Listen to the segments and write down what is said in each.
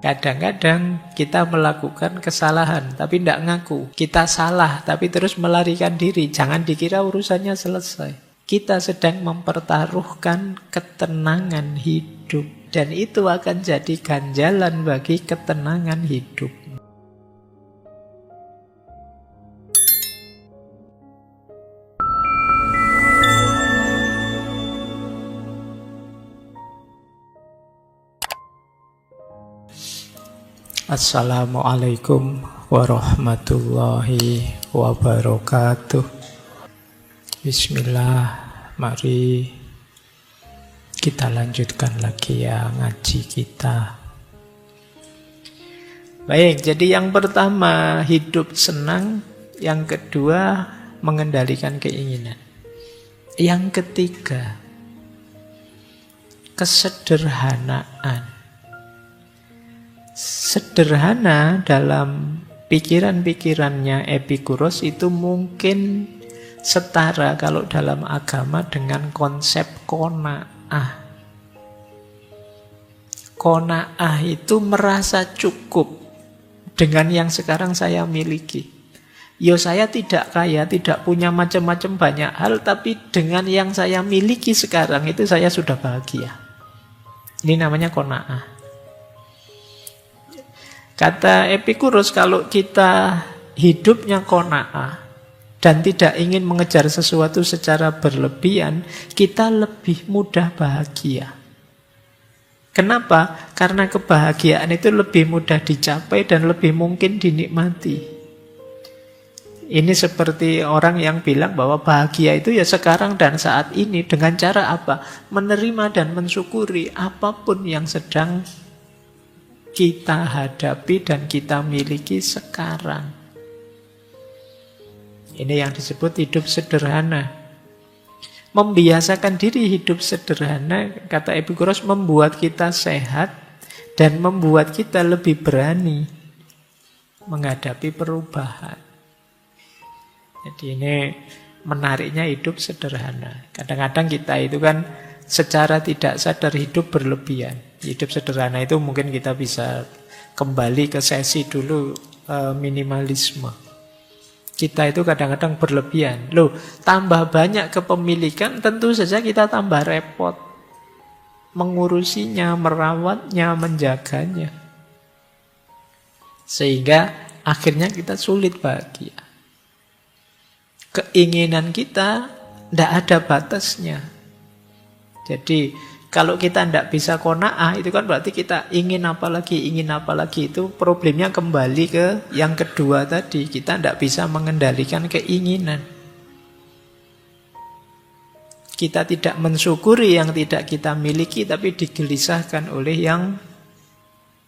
Kadang-kadang kita melakukan kesalahan tapi tidak ngaku. Kita salah tapi terus melarikan diri. Jangan dikira urusannya selesai. Kita sedang mempertaruhkan ketenangan hidup. Dan itu akan jadi ganjalan bagi ketenangan hidup. Assalamualaikum warahmatullahi wabarakatuh. Bismillah, mari kita lanjutkan lagi ya ngaji kita. Baik, jadi yang pertama hidup senang, yang kedua mengendalikan keinginan. Yang ketiga kesederhanaan. Sederhana dalam pikiran-pikirannya Epikuros itu mungkin setara kalau dalam agama dengan konsep qanaah. Qanaah itu merasa cukup dengan yang sekarang saya miliki. Yo, saya tidak kaya, tidak punya macam-macam banyak hal, tapi dengan yang saya miliki sekarang itu saya sudah bahagia. Ini namanya qanaah. Kata Epikuros, kalau kita hidupnya qanaah dan tidak ingin mengejar sesuatu secara berlebihan, kita lebih mudah bahagia. Kenapa? Karena kebahagiaan itu lebih mudah dicapai dan lebih mungkin dinikmati. Ini seperti orang yang bilang bahwa bahagia itu ya sekarang dan saat ini. Dengan cara apa? Menerima dan mensyukuri apapun yang sedang kita hadapi dan kita miliki sekarang. Ini yang disebut hidup sederhana. Membiasakan diri hidup sederhana, kata Epikuros, membuat kita sehat dan membuat kita lebih berani menghadapi perubahan. Jadi ini menariknya hidup sederhana. Kadang-kadang kita itu kan secara tidak sadar hidup berlebihan. Hidup sederhana itu mungkin kita bisa kembali ke sesi dulu minimalisme. Kita itu kadang-kadang berlebihan. Loh, tambah banyak kepemilikan tentu saja kita tambah repot mengurusinya, merawatnya, menjaganya. Sehingga akhirnya kita sulit bahagia. Keinginan kita tidak ada batasnya. Jadi kalau kita tidak bisa qanaah, itu kan berarti kita ingin apa lagi. Itu problemnya kembali ke yang kedua tadi. Kita tidak bisa mengendalikan keinginan. Kita tidak mensyukuri yang tidak kita miliki, tapi digelisahkan oleh yang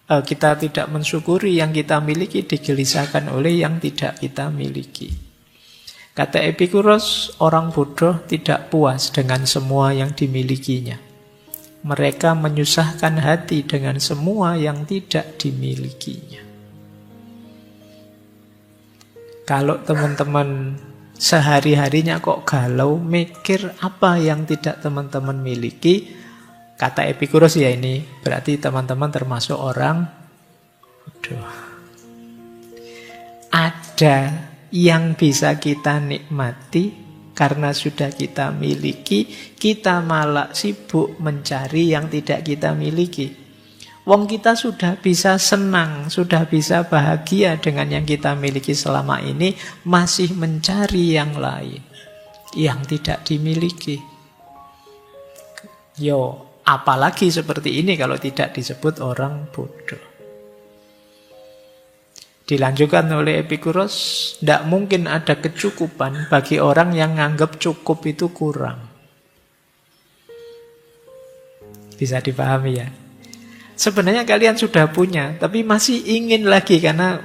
kita tidak mensyukuri yang kita miliki, digelisahkan oleh yang tidak kita miliki. Kata Epikuros, orang bodoh tidak puas dengan semua yang dimilikinya. Mereka menyusahkan hati dengan semua yang tidak dimilikinya. Kalau teman-teman sehari-harinya kok galau, mikir apa yang tidak teman-teman miliki, kata Epikuros ya ini, berarti teman-teman termasuk orang bodoh. Ada yang bisa kita nikmati karena sudah kita miliki, kita malah sibuk mencari yang tidak kita miliki. Wong kita sudah bisa senang, sudah bisa bahagia dengan yang kita miliki selama ini, masih mencari yang lain, yang tidak dimiliki. Yo, apalagi seperti ini kalau tidak disebut orang bodoh. Dilanjutkan oleh Epikuros, tidak mungkin ada kecukupan bagi orang yang menganggap cukup itu kurang. Bisa dipahami ya? Sebenarnya kalian sudah punya, tapi masih ingin lagi karena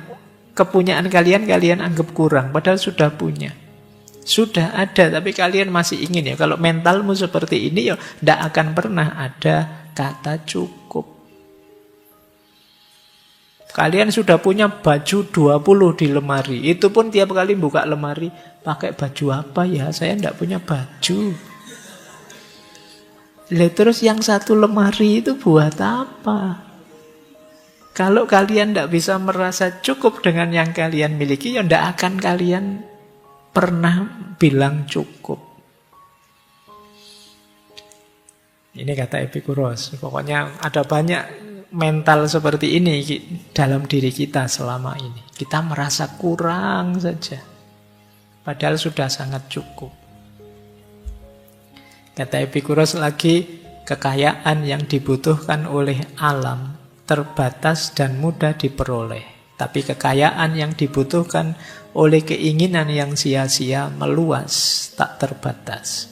kepunyaan kalian anggap kurang, padahal sudah punya. Sudah ada, tapi kalian masih ingin ya. Kalau mentalmu seperti ini, ya tidak akan pernah ada kata cukup. Kalian sudah punya baju 20 di lemari. Itu pun tiap kali buka lemari, pakai baju apa ya? Saya tidak punya baju. Terus yang satu lemari itu buat apa? Kalau kalian tidak bisa merasa cukup dengan yang kalian miliki, ya tidak akan kalian pernah bilang cukup. Ini kata Epikuros. Pokoknya ada banyak mental seperti ini dalam diri kita selama ini. Kita merasa kurang saja, padahal sudah sangat cukup. Kata Epikuros lagi, kekayaan yang dibutuhkan oleh alam terbatas dan mudah diperoleh. Tapi kekayaan yang dibutuhkan oleh keinginan yang sia-sia meluas, tak terbatas.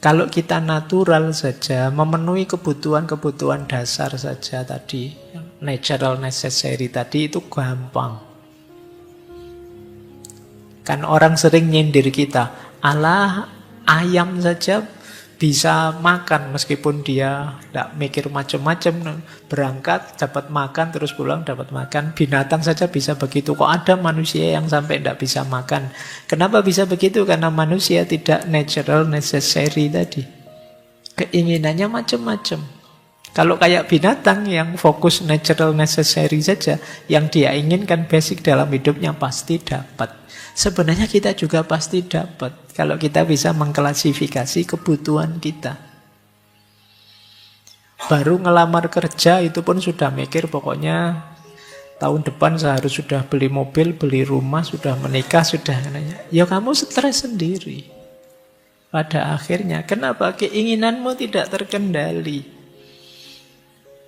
Kalau kita natural saja, memenuhi kebutuhan-kebutuhan dasar saja tadi, natural necessary tadi, itu gampang. Kan orang sering nyindir kita, alah ayam saja bisa makan meskipun dia tidak mikir macam-macam, berangkat dapat makan terus pulang dapat makan. Binatang saja bisa begitu, kok ada manusia yang sampai tidak bisa makan? Kenapa bisa begitu? Karena manusia tidak natural necessary tadi, keinginannya macam-macam. Kalau kayak binatang yang fokus natural necessary saja, yang dia inginkan basic dalam hidupnya pasti dapat. Sebenarnya kita juga pasti dapat kalau kita bisa mengklasifikasi kebutuhan kita. Baru ngelamar kerja itu pun sudah mikir, pokoknya tahun depan seharus sudah beli mobil, beli rumah, sudah menikah, sudah. Ya kamu stres sendiri. Pada akhirnya, kenapa? Keinginanmu tidak terkendali.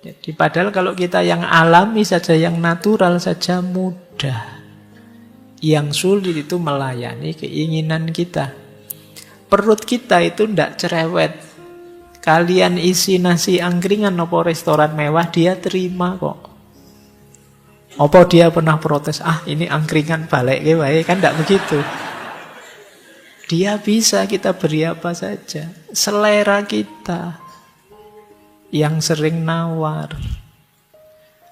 Jadi padahal kalau kita yang alami saja, yang natural saja mudah. Yang sulit itu melayani keinginan kita. Perut kita itu tidak cerewet. Kalian isi nasi angkringan atau restoran mewah, dia terima kok. Apa dia pernah protes? Ah, ini angkringan balik baik, kan tidak begitu. Dia bisa, kita beri apa saja. Selera kita yang sering nawar.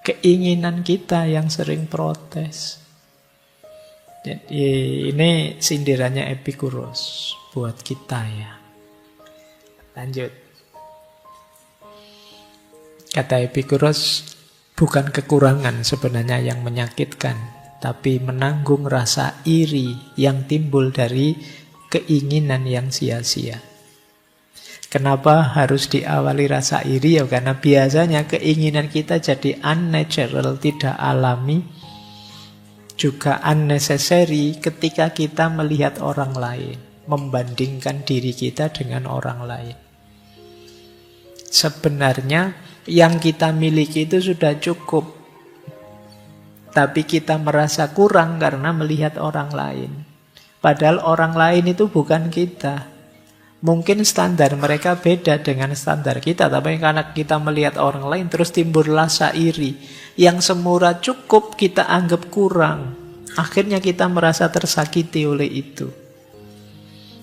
Keinginan kita yang sering protes. Jadi ini sindirannya Epikuros buat kita ya. Lanjut. Kata Epikuros, bukan kekurangan sebenarnya yang menyakitkan, tapi menanggung rasa iri yang timbul dari keinginan yang sia-sia. Kenapa harus diawali rasa iri? Ya karena biasanya keinginan kita jadi unnatural, tidak alami, juga unnecessary ketika kita melihat orang lain, membandingkan diri kita dengan orang lain. Sebenarnya yang kita miliki itu sudah cukup, tapi kita merasa kurang karena melihat orang lain. Padahal orang lain itu bukan kita. Mungkin standar mereka beda dengan standar kita, tapi karena kita melihat orang lain terus timbul rasa iri. Yang semula cukup kita anggap kurang. Akhirnya kita merasa tersakiti oleh itu.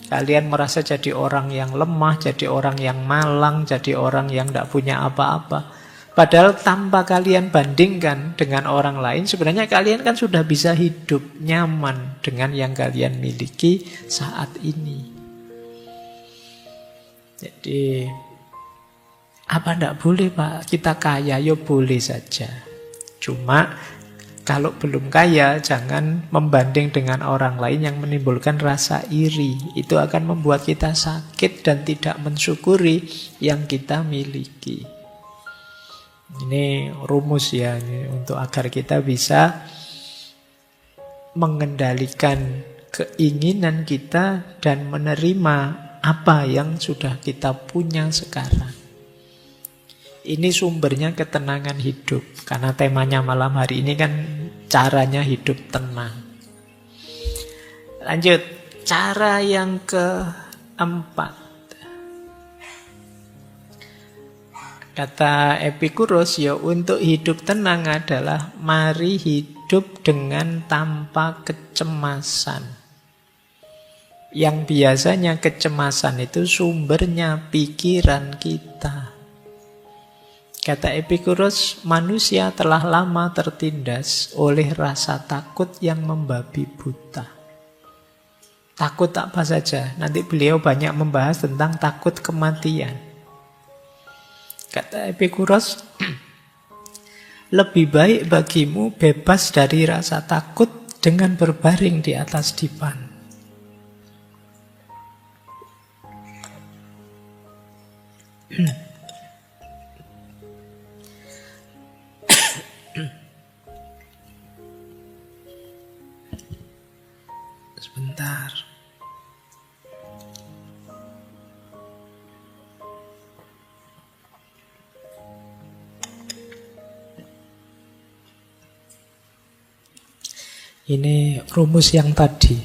Kalian merasa jadi orang yang lemah, jadi orang yang malang, jadi orang yang tidak punya apa-apa. Padahal tanpa kalian bandingkan dengan orang lain, sebenarnya kalian kan sudah bisa hidup nyaman dengan yang kalian miliki saat ini. Jadi, apa tidak boleh Pak? Kita kaya, ya boleh saja. Cuma, kalau belum kaya, jangan membanding dengan orang lain yang menimbulkan rasa iri. Itu akan membuat kita sakit dan tidak mensyukuri yang kita miliki. Ini rumus ya, ini untuk agar kita bisa mengendalikan keinginan kita dan menerima apa yang sudah kita punya sekarang. Ini sumbernya ketenangan hidup. Karena temanya malam hari ini kan caranya hidup tenang. Lanjut, cara yang keempat. Kata Epikuros, ya untuk hidup tenang adalah mari hidup dengan tanpa kecemasan. Yang biasanya kecemasan itu sumbernya pikiran kita. Kata Epikuros, manusia telah lama tertindas oleh rasa takut yang membabi buta. Takut apa saja. Nanti beliau banyak membahas tentang takut kematian. Kata Epikuros, Lebih baik bagimu bebas dari rasa takut dengan berbaring di atas dipan. Sebentar. Ini rumus yang tadi.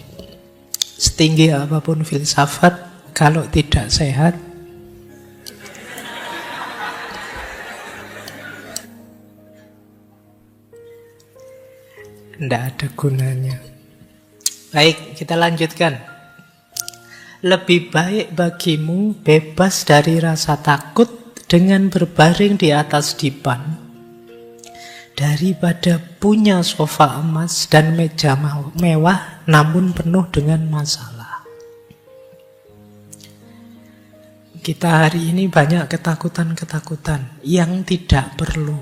Setinggi apapun filsafat, kalau tidak sehat, tidak ada gunanya. Baik, kita lanjutkan. Lebih baik bagimu bebas dari rasa takut dengan berbaring di atas dipan daripada punya sofa emas dan meja mewah namun penuh dengan masalah. Kita hari ini banyak ketakutan-ketakutan yang tidak perlu.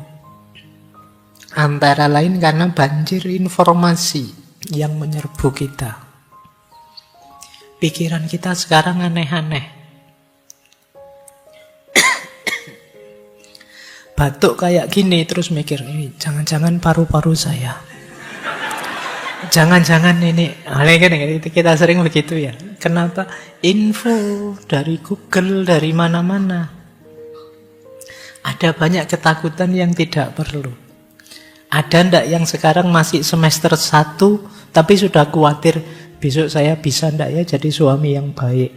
Antara lain karena banjir informasi yang menyerbu kita. Pikiran kita sekarang aneh-aneh. Batuk kayak gini terus mikir, jangan-jangan paru-paru saya. Jangan-jangan ini. Kita sering begitu ya. Kenapa? Info dari Google, dari mana-mana. Ada banyak ketakutan yang tidak perlu. Ada ndak yang sekarang masih semester 1 tapi sudah khawatir besok saya bisa ndak ya jadi suami yang baik?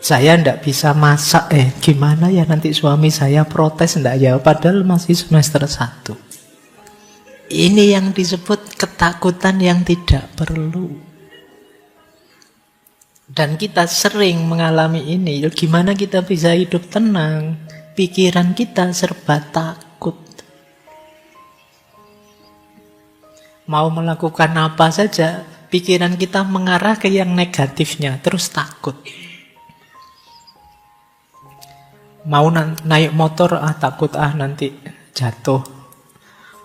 Saya ndak bisa masak, gimana ya nanti suami saya protes ndak ya? Padahal masih semester 1. Ini yang disebut ketakutan yang tidak perlu. Dan kita sering mengalami ini. Gimana kita bisa hidup tenang? Pikiran kita serba takut. Mau melakukan apa saja, pikiran kita mengarah ke yang negatifnya, terus takut. Mau naik motor, takut nanti jatuh.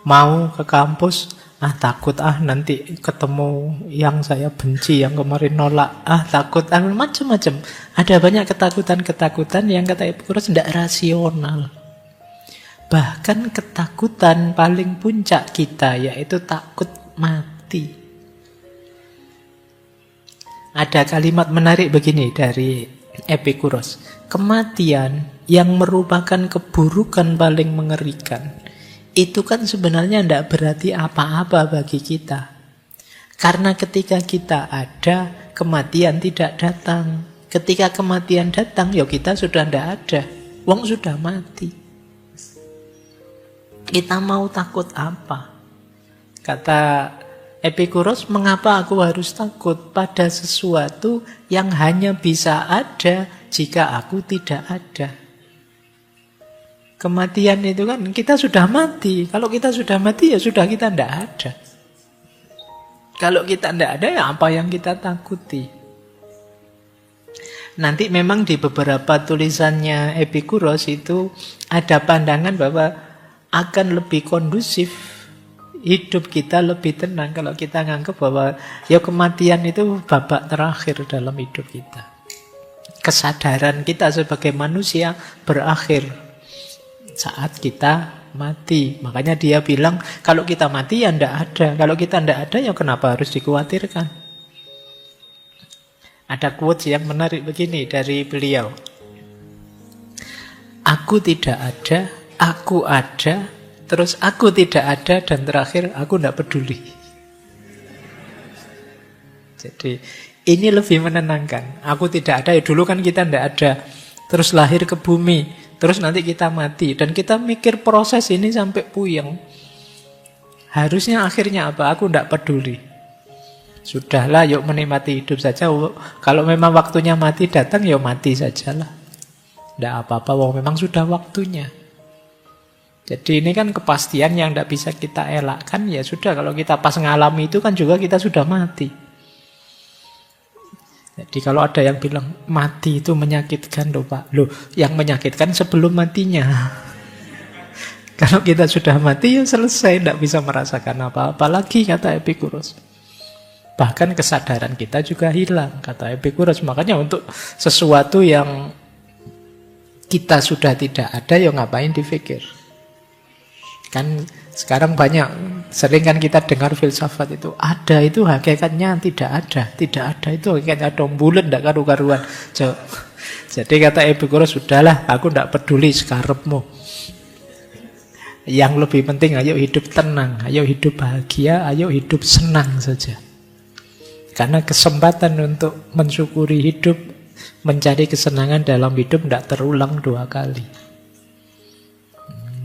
Mau ke kampus, takut nanti ketemu yang saya benci, yang kemarin nolak. Takut, macam-macam. Ada banyak ketakutan-ketakutan yang kata Epikuros tidak rasional. Bahkan ketakutan paling puncak kita yaitu takut mati. Ada kalimat menarik begini dari Epikuros. Kematian yang merupakan keburukan paling mengerikan itu kan sebenarnya tidak berarti apa-apa bagi kita. Karena ketika kita ada, kematian tidak datang. Ketika kematian datang, ya kita sudah tidak ada. Wong sudah mati. Kita mau takut apa? Kata Epikuros, mengapa aku harus takut pada sesuatu yang hanya bisa ada jika aku tidak ada? Kematian itu kan kita sudah mati. Kalau kita sudah mati ya sudah kita tidak ada. Kalau kita tidak ada ya apa yang kita takuti? Nanti memang di beberapa tulisannya Epikuros itu ada pandangan bahwa akan lebih kondusif, hidup kita lebih tenang kalau kita nganggap bahwa ya kematian itu babak terakhir dalam hidup kita. Kesadaran kita sebagai manusia berakhir saat kita mati. Makanya dia bilang kalau kita mati ya tidak ada. Kalau kita tidak ada ya kenapa harus dikhawatirkan? Ada quotes yang menarik begini dari beliau. Aku tidak ada, aku ada, terus aku tidak ada, dan terakhir aku tidak peduli. Jadi ini lebih menenangkan. Aku tidak ada, ya dulu kan kita tidak ada. Terus lahir ke bumi, terus nanti kita mati. Dan kita mikir proses ini sampai puyeng. Harusnya akhirnya apa? Aku tidak peduli. Sudahlah, yuk menikmati hidup saja. Kalau memang waktunya mati datang, ya mati sajalah. Tidak apa-apa, memang sudah waktunya. Jadi ini kan kepastian yang tidak bisa kita elakkan. Ya sudah, kalau kita pas ngalami itu kan juga kita sudah mati. Jadi kalau ada yang bilang mati itu menyakitkan loh Pak. Loh, yang menyakitkan sebelum matinya. Kalau kita sudah mati ya selesai, tidak bisa merasakan apa-apa lagi, kata Epicurus. Bahkan kesadaran kita juga hilang, kata Epicurus. Makanya untuk sesuatu yang kita sudah tidak ada, ya ngapain dipikir. Kan sekarang banyak, sering kan kita dengar filsafat itu, ada itu hakikatnya tidak ada. Tidak ada itu hakikatnya ada bulan, tidak karu-karuan. Jadi kata Epicurus, sudahlah, aku tidak peduli sekarepmu. Yang lebih penting, ayo hidup tenang, ayo hidup bahagia, ayo hidup senang saja. Karena kesempatan untuk mensyukuri hidup, mencari kesenangan dalam hidup tidak terulang 2 kali.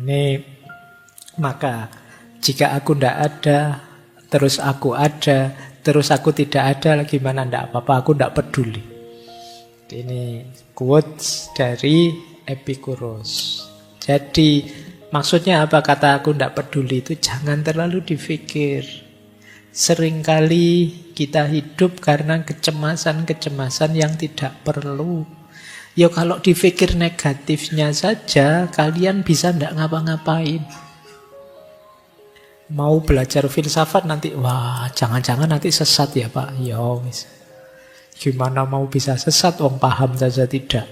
Ini, maka jika aku tidak ada, terus aku ada, terus aku tidak ada, gimana tidak apa-apa, aku tidak peduli. Ini quotes dari Epicurus. Jadi maksudnya apa kata aku tidak peduli itu? Jangan terlalu dipikir. Seringkali kita hidup karena kecemasan-kecemasan yang tidak perlu. Ya kalau dipikir negatifnya saja, kalian bisa tidak ngapa-ngapain. Mau belajar filsafat nanti, wah jangan-jangan nanti sesat ya Pak. Ya wis. Gimana mau bisa sesat, wong paham saja tidak.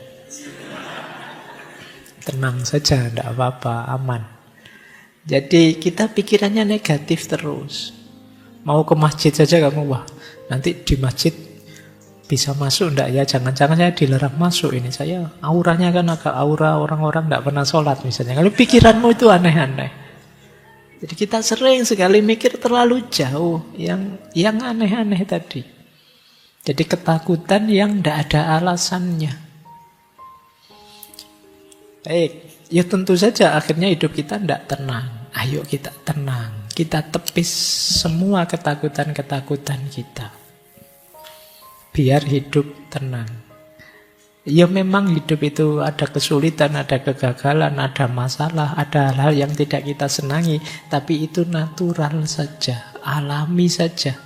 Tenang saja, tidak apa-apa, aman. Jadi kita pikirannya negatif terus. Mau ke masjid saja kamu, wah nanti di masjid bisa masuk enggak ya? Jangan-jangan saya dilarang masuk ini. Saya auranya kan agak aura orang-orang tidak pernah sholat misalnya. Kalau pikiranmu itu aneh-aneh. Jadi kita sering sekali mikir terlalu jauh yang aneh-aneh tadi. Jadi ketakutan yang tidak ada alasannya. Baik, ya tentu saja akhirnya hidup kita tidak tenang. Ayo kita tenang. Kita tepis semua ketakutan-ketakutan kita. Biar hidup tenang. Ya memang hidup itu ada kesulitan, ada kegagalan, ada masalah, ada hal-hal yang tidak kita senangi. Tapi itu natural saja, alami saja.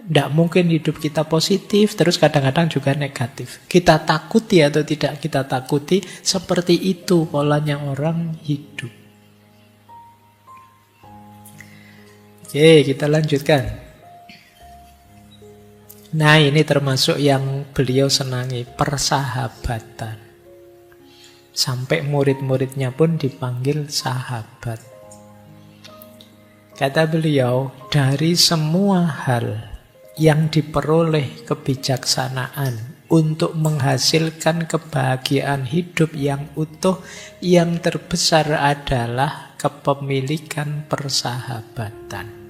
Tidak mungkin hidup kita positif, terus kadang-kadang juga negatif. Kita takuti atau tidak kita takuti, seperti itu polanya orang hidup. Oke, kita lanjutkan. Nah, ini termasuk yang beliau senangi, persahabatan. Sampai murid-muridnya pun dipanggil sahabat. Kata beliau, dari semua hal yang diperoleh kebijaksanaan untuk menghasilkan kebahagiaan hidup yang utuh, yang terbesar adalah kepemilikan persahabatan.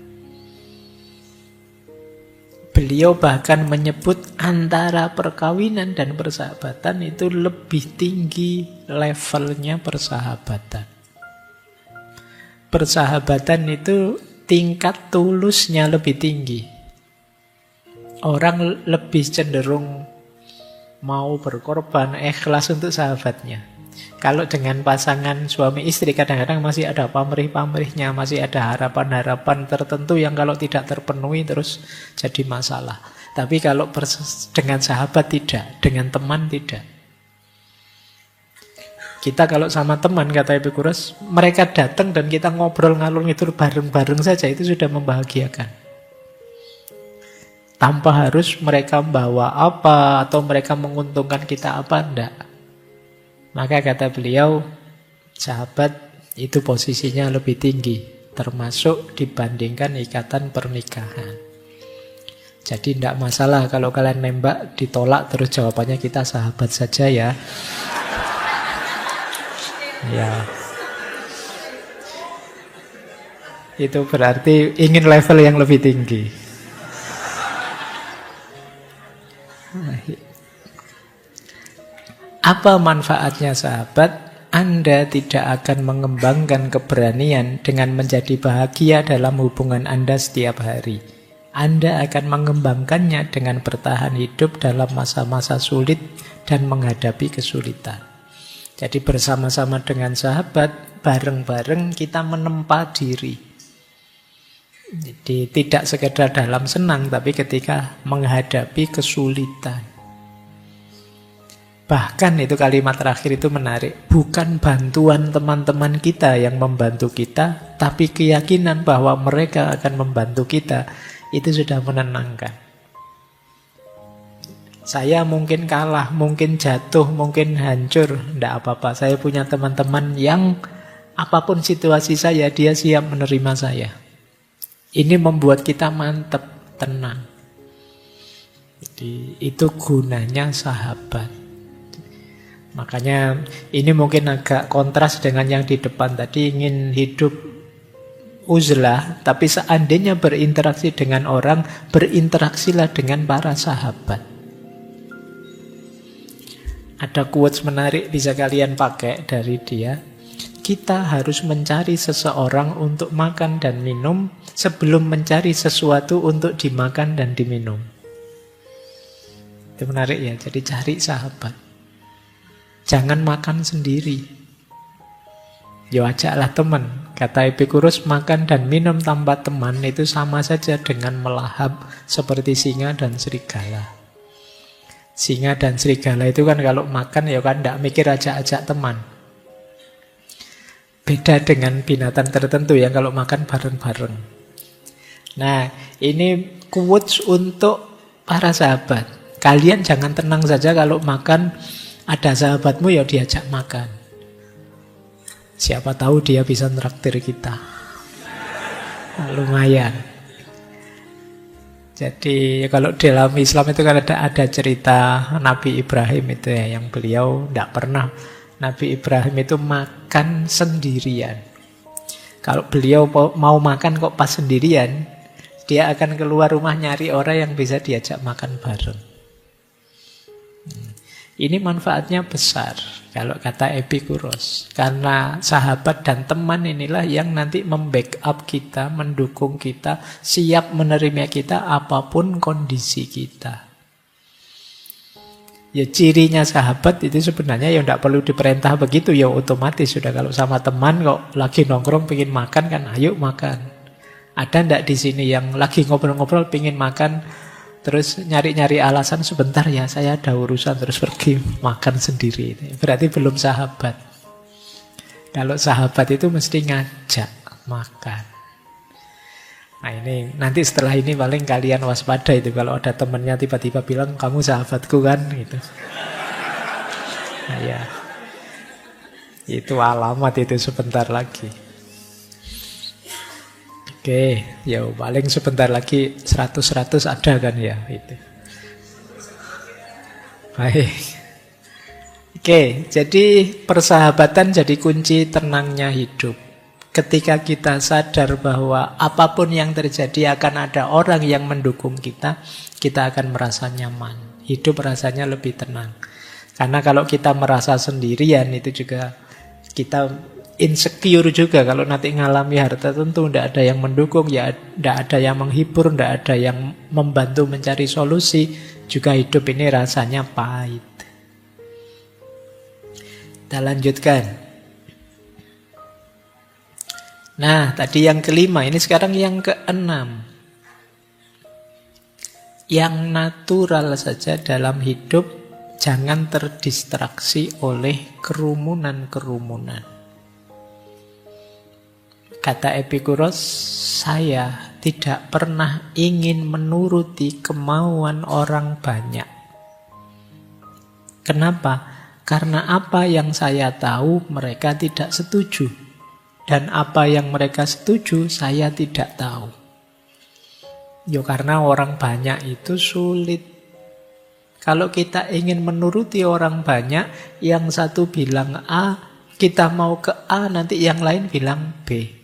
Beliau bahkan menyebut antara perkawinan dan persahabatan itu lebih tinggi levelnya persahabatan. Persahabatan itu tingkat tulusnya lebih tinggi. Orang lebih cenderung mau berkorban, ikhlas untuk sahabatnya. Kalau dengan pasangan suami istri kadang-kadang masih ada pamrih-pamrihnya, masih ada harapan-harapan tertentu yang kalau tidak terpenuhi terus jadi masalah. Tapi kalau dengan sahabat tidak, dengan teman tidak. Kita kalau sama teman, kata Epicurus, mereka datang dan kita ngobrol ngalur ngidul bareng-bareng saja, itu sudah membahagiakan. Tanpa harus mereka membawa apa atau mereka menguntungkan kita apa, enggak. Maka kata beliau, sahabat itu posisinya lebih tinggi, termasuk dibandingkan ikatan pernikahan. Jadi tidak masalah kalau kalian nembak ditolak terus jawabannya kita sahabat saja ya. Ya. Itu berarti ingin level yang lebih tinggi. Apa manfaatnya sahabat? Anda tidak akan mengembangkan keberanian dengan menjadi bahagia dalam hubungan Anda setiap hari. Anda akan mengembangkannya dengan bertahan hidup dalam masa-masa sulit dan menghadapi kesulitan. Jadi bersama-sama dengan sahabat, bareng-bareng kita menempa diri. Jadi tidak sekedar dalam senang, tapi ketika menghadapi kesulitan. Bahkan itu kalimat terakhir itu menarik. Bukan bantuan teman-teman kita yang membantu kita, tapi keyakinan bahwa mereka akan membantu kita, itu sudah menenangkan. Saya mungkin kalah, mungkin jatuh, mungkin hancur, tidak apa-apa. Saya punya teman-teman yang apapun situasi saya, dia siap menerima saya. Ini membuat kita mantap, tenang. Jadi itu gunanya sahabat. Makanya ini mungkin agak kontras dengan yang di depan tadi, ingin hidup uzlah, tapi seandainya berinteraksi dengan orang, berinteraksilah dengan para sahabat. Ada quotes menarik bisa kalian pakai dari dia. Kita harus mencari seseorang untuk makan dan minum sebelum mencari sesuatu untuk dimakan dan diminum. Itu menarik ya, jadi cari sahabat. Jangan makan sendiri. Ya ajaklah teman. Kata Epicurus, makan dan minum tanpa teman itu sama saja dengan melahap seperti singa dan serigala. Singa dan serigala itu kan kalau makan ya kan tidak mikir ajak-ajak teman. Beda dengan binatang tertentu yang kalau makan bareng-bareng. Nah, ini quotes untuk para sahabat. Kalian jangan tenang saja kalau makan ada sahabatmu ya diajak makan. Siapa tahu dia bisa nraktir kita. Nah, lumayan. Jadi kalau dalam Islam itu kan ada cerita Nabi Ibrahim itu ya, yang beliau tidak pernah. Nabi Ibrahim itu makan sendirian. Kalau beliau mau makan kok pas sendirian, dia akan keluar rumah nyari orang yang bisa diajak makan bareng. Ini manfaatnya besar kalau kata Epicurus. Karena sahabat dan teman inilah yang nanti membackup kita, mendukung kita, siap menerima kita apapun kondisi kita. Ya cirinya sahabat itu sebenarnya ya tidak perlu diperintah begitu, ya otomatis sudah. Kalau sama teman kok lagi nongkrong pengen makan kan ayo makan. Ada ndak di sini yang lagi ngobrol-ngobrol pengen makan terus nyari-nyari alasan sebentar ya saya ada urusan terus pergi makan sendiri. Berarti belum sahabat. Kalau sahabat itu mesti ngajak makan. Nah ini nanti setelah ini paling kalian waspada itu kalau ada temennya tiba-tiba bilang kamu sahabatku kan gitu. Nah ya itu alamat itu sebentar lagi. Oke, ya paling sebentar lagi 100-100 ada kan ya itu. Baik. Oke, jadi persahabatan jadi kunci tenangnya hidup. Ketika kita sadar bahwa apapun yang terjadi akan ada orang yang mendukung kita, kita akan merasa nyaman. Hidup rasanya lebih tenang. Karena kalau kita merasa sendirian itu juga kita insecure juga. Kalau nanti ngalami hal tertentu tidak ada yang mendukung, ya tidak ada yang menghibur, tidak ada yang membantu mencari solusi, juga hidup ini rasanya pahit. Kita lanjutkan. Nah, tadi yang kelima, ini sekarang yang keenam. Yang natural saja dalam hidup, jangan terdistraksi oleh kerumunan-kerumunan. Kata Epicurus, saya tidak pernah ingin menuruti kemauan orang banyak. Kenapa? Karena apa yang saya tahu mereka tidak setuju. Dan apa yang mereka setuju saya tidak tahu. Ya karena orang banyak itu sulit. Kalau kita ingin menuruti orang banyak, yang satu bilang A, kita mau ke A, nanti yang lain bilang B.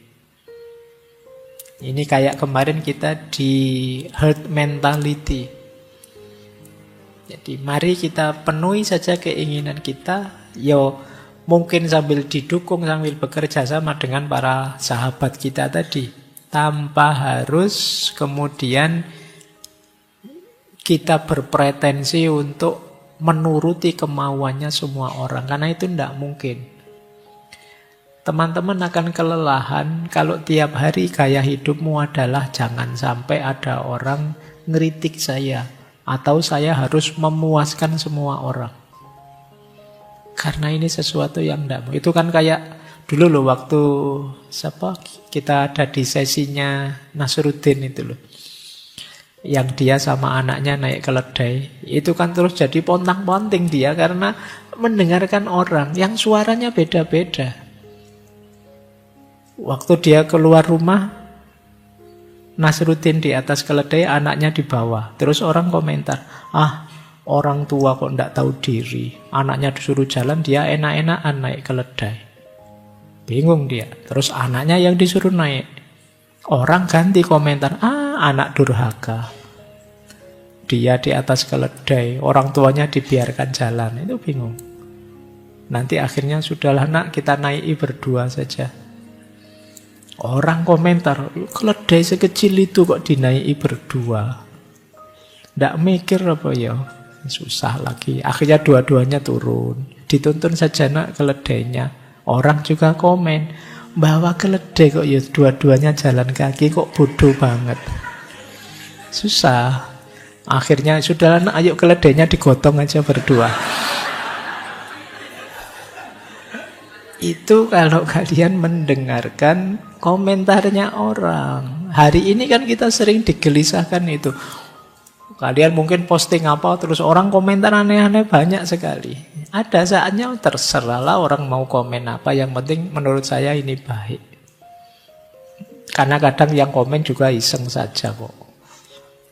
Ini kayak kemarin kita di herd mentality. Jadi mari kita penuhi saja keinginan kita. Yo mungkin sambil didukung, sambil bekerja sama dengan para sahabat kita tadi. Tanpa harus kemudian kita berpretensi untuk menuruti kemauannya semua orang. Karena itu tidak mungkin. Teman-teman akan kelelahan kalau tiap hari gaya hidupmu adalah jangan sampai ada orang ngeritik saya. Atau saya harus memuaskan semua orang. Karena ini sesuatu yang tidak. Itu kan kayak dulu loh waktu kita ada di sesinya Nasruddin itu loh. Yang dia sama anaknya naik keledai. Itu kan terus jadi pontang-ponting dia karena mendengarkan orang yang suaranya beda-beda. Waktu dia keluar rumah, Nasruddin di atas keledai, anaknya di bawah. Terus orang komentar, orang tua kok tidak tahu diri. Anaknya disuruh jalan, dia enak-enakan naik keledai. Bingung dia. Terus anaknya yang disuruh naik. Orang ganti komentar, anak durhaka. Dia di atas keledai, orang tuanya dibiarkan jalan. Itu bingung. Nanti akhirnya sudahlah nak, kita naiki berdua saja. Orang komentar, keledai sekecil itu kok dinaiki berdua. Nggak mikir apa ya? Susah lagi. Akhirnya dua-duanya turun. Dituntun saja nak keledainya. Orang juga komen, bawa keledai kok ya dua-duanya jalan kaki, kok bodoh banget. Susah. Akhirnya sudahlah nak, ayo keledainya digotong aja berdua. Itu kalau kalian mendengarkan komentarnya orang. Hari ini kan kita sering digelisahkan itu. Kalian mungkin posting apa, terus orang komentar aneh-aneh banyak sekali. Ada saatnya terserahlah orang mau komen apa, yang penting menurut saya ini baik. Karena kadang yang komen juga iseng saja kok.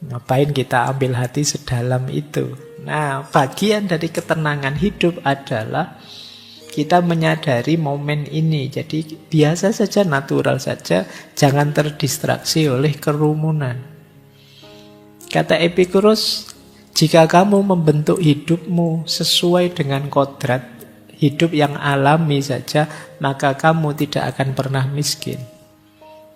Ngapain kita ambil hati sedalam itu? Nah, bagian dari ketenangan hidup adalah kita menyadari momen ini. Jadi biasa saja, natural saja. Jangan terdistraksi oleh kerumunan. Kata Epikuros, jika kamu membentuk hidupmu sesuai dengan kodrat hidup yang alami saja, maka kamu tidak akan pernah miskin.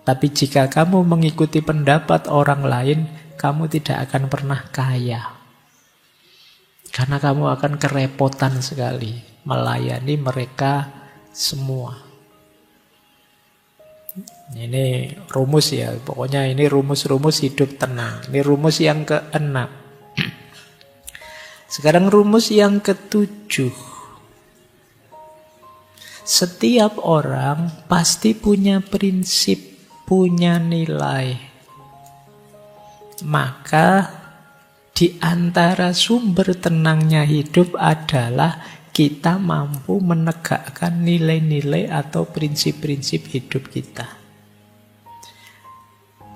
Tapi jika kamu mengikuti pendapat orang lain, kamu tidak akan pernah kaya. Karena kamu akan kerepotan sekali melayani mereka semua. Ini rumus ya, pokoknya ini rumus-rumus hidup tenang. Ini rumus yang ke-6. Sekarang rumus yang ke-7. Setiap orang pasti punya prinsip, punya nilai. Maka di antara sumber tenangnya hidup adalah kita mampu menegakkan nilai-nilai atau prinsip-prinsip hidup kita.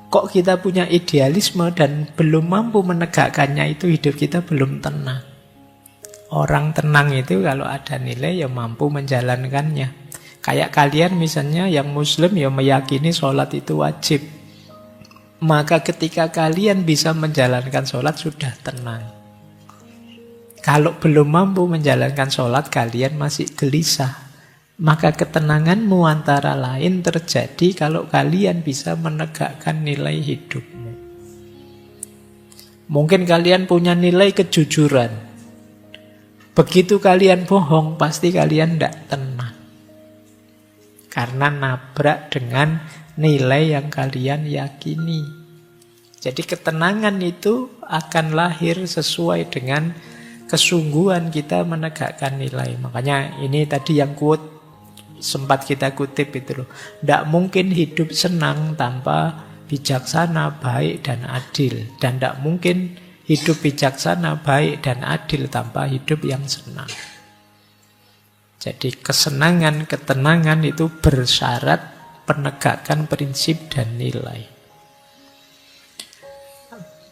Kok kita punya idealisme dan belum mampu menegakkannya, itu hidup kita belum tenang. Orang tenang itu kalau ada nilai ya mampu menjalankannya. Kayak kalian misalnya yang muslim ya meyakini sholat itu wajib. Maka ketika kalian bisa menjalankan sholat sudah tenang. Kalau belum mampu menjalankan sholat, kalian masih gelisah. Maka ketenanganmu antara lain terjadi kalau kalian bisa menegakkan nilai hidupmu. Mungkin kalian punya nilai kejujuran. Begitu kalian bohong, pasti kalian tidak tenang. Karena nabrak dengan nilai yang kalian yakini. Jadi ketenangan itu akan lahir sesuai dengan kesungguhan kita menegakkan nilai. Makanya ini tadi yang quote sempat kita kutip itu loh. Tidak mungkin hidup senang tanpa bijaksana, baik dan adil. Dan tidak mungkin hidup bijaksana, baik dan adil tanpa hidup yang senang. Jadi kesenangan, ketenangan itu bersyarat penegakan prinsip dan nilai.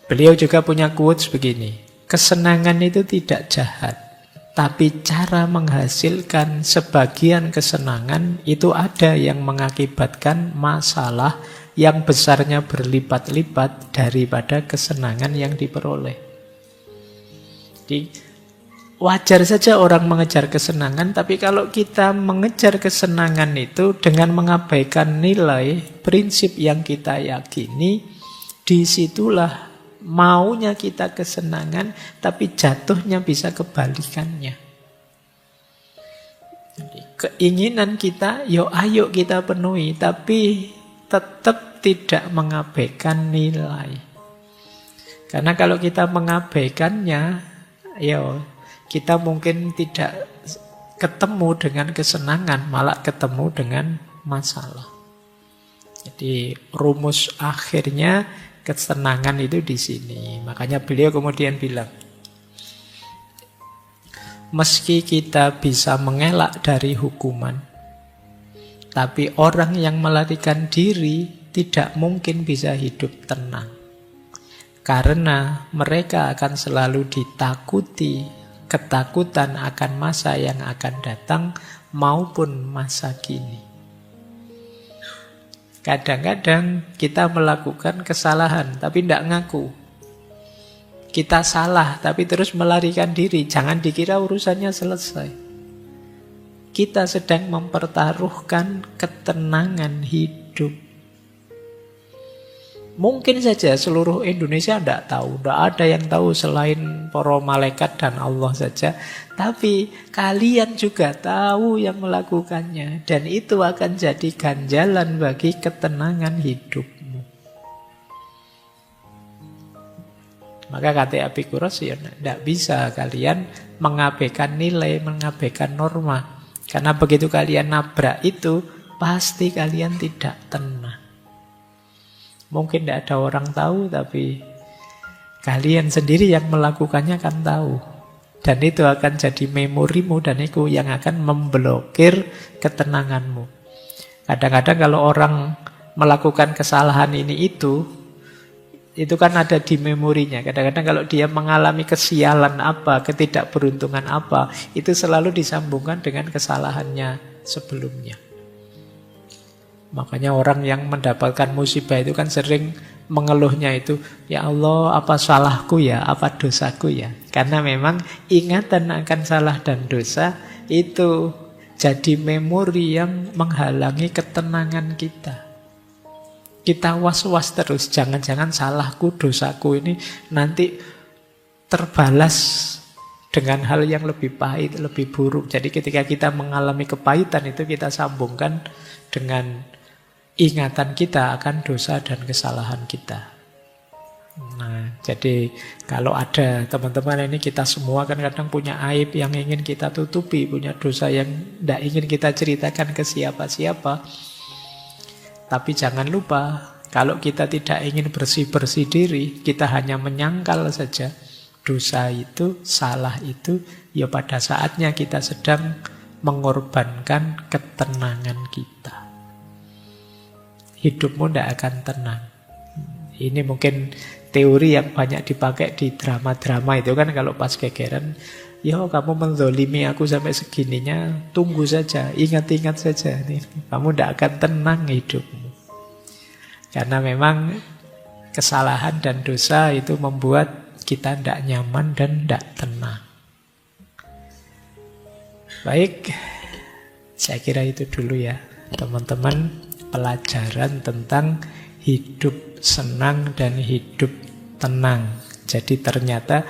Beliau juga punya quotes begini. Kesenangan itu tidak jahat, tapi cara menghasilkan sebagian kesenangan itu ada yang mengakibatkan masalah yang besarnya berlipat-lipat daripada kesenangan yang diperoleh. Jadi wajar saja orang mengejar kesenangan, tapi kalau kita mengejar kesenangan itu dengan mengabaikan nilai, prinsip yang kita yakini, disitulah maunya kita kesenangan, tapi jatuhnya bisa kebalikannya. Jadi, keinginan kita, ayo kita penuhi, tapi tetap tidak mengabaikan nilai. Karena kalau kita mengabaikannya, kita mungkin tidak ketemu dengan kesenangan, malah ketemu dengan masalah. Jadi rumus akhirnya kesenangan itu di sini. Makanya beliau kemudian bilang, meski kita bisa mengelak dari hukuman, tapi orang yang melarikan diri tidak mungkin bisa hidup tenang. Karena mereka akan selalu ditakuti, ketakutan akan masa yang akan datang maupun masa kini. Kadang-kadang kita melakukan kesalahan tapi tidak ngaku. Kita salah tapi terus melarikan diri. Jangan dikira urusannya selesai. Kita sedang mempertaruhkan ketenangan hidup. Mungkin saja seluruh Indonesia tidak tahu. Tidak ada yang tahu selain para malaikat dan Allah saja. Tapi kalian juga tahu yang melakukannya. Dan itu akan jadi ganjalan bagi ketenangan hidupmu. Maka kata Epikuros, ya tidak bisa kalian mengabaikan nilai, mengabaikan norma. Karena begitu kalian nabrak itu, pasti kalian tidak tenang. Mungkin tidak ada orang tahu, tapi kalian sendiri yang melakukannya kan tahu. Dan itu akan jadi memorimu, dan itu yang akan memblokir ketenanganmu. Kadang-kadang kalau orang melakukan kesalahan ini itu kan ada di memorinya. Kadang-kadang kalau dia mengalami kesialan apa, ketidakberuntungan apa, itu selalu disambungkan dengan kesalahannya sebelumnya. Makanya orang yang mendapatkan musibah itu kan sering mengeluhnya itu, ya Allah, apa salahku ya, apa dosaku ya. Karena memang ingatan akan salah dan dosa itu jadi memori yang menghalangi ketenangan kita. Kita was-was terus, jangan-jangan salahku, dosaku ini nanti terbalas dengan hal yang lebih pahit, lebih buruk. Jadi ketika kita mengalami kepahitan itu kita sambungkan dengan ingatan kita akan dosa dan kesalahan kita. Nah, jadi kalau ada teman-teman ini, kita semua kan kadang punya aib yang ingin kita tutupi, punya dosa yang tidak ingin kita ceritakan ke siapa-siapa. Tapi jangan lupa, kalau kita tidak ingin bersih-bersih diri, kita hanya menyangkal saja dosa itu, salah itu, ya pada saatnya kita sedang mengorbankan ketenangan kita. Hidupmu tidak akan tenang. Ini mungkin teori yang banyak dipakai di drama-drama itu kan, kalau pas gegeran, ya kamu menzolimi aku sampai segininya, tunggu saja, ingat-ingat saja, nih, kamu tidak akan tenang hidupmu. Karena memang kesalahan dan dosa itu membuat kita tidak nyaman dan tidak tenang. Baik, saya kira itu dulu ya teman-teman, pelajaran tentang hidup senang dan hidup tenang. Jadi ternyata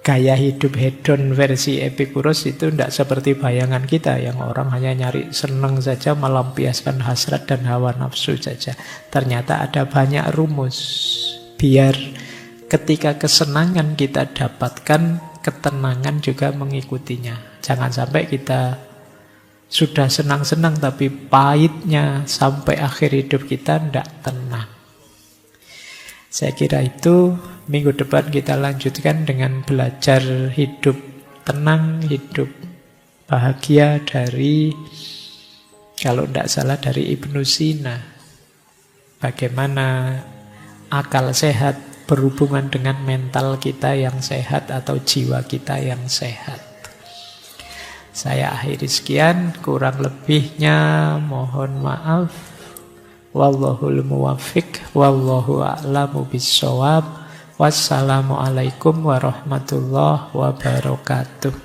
gaya hidup hedon versi Epikuros itu tidak seperti bayangan kita, yang orang hanya nyari senang saja, melampiaskan hasrat dan hawa nafsu saja. Ternyata ada banyak rumus biar ketika kesenangan kita dapatkan, ketenangan juga mengikutinya. Jangan sampai kita sudah senang-senang tapi pahitnya sampai akhir hidup kita tidak tenang. Saya kira itu. Minggu depan kita lanjutkan dengan belajar hidup tenang, hidup bahagia dari, kalau tidak salah, dari Ibnu Sina. Bagaimana akal sehat berhubungan dengan mental kita yang sehat atau jiwa kita yang sehat. Saya akhiri sekian, kurang lebihnya mohon maaf. Wallahul muwaffiq, wallahu a'lamu bissawab. Wassalamualaikum warahmatullahi wabarakatuh.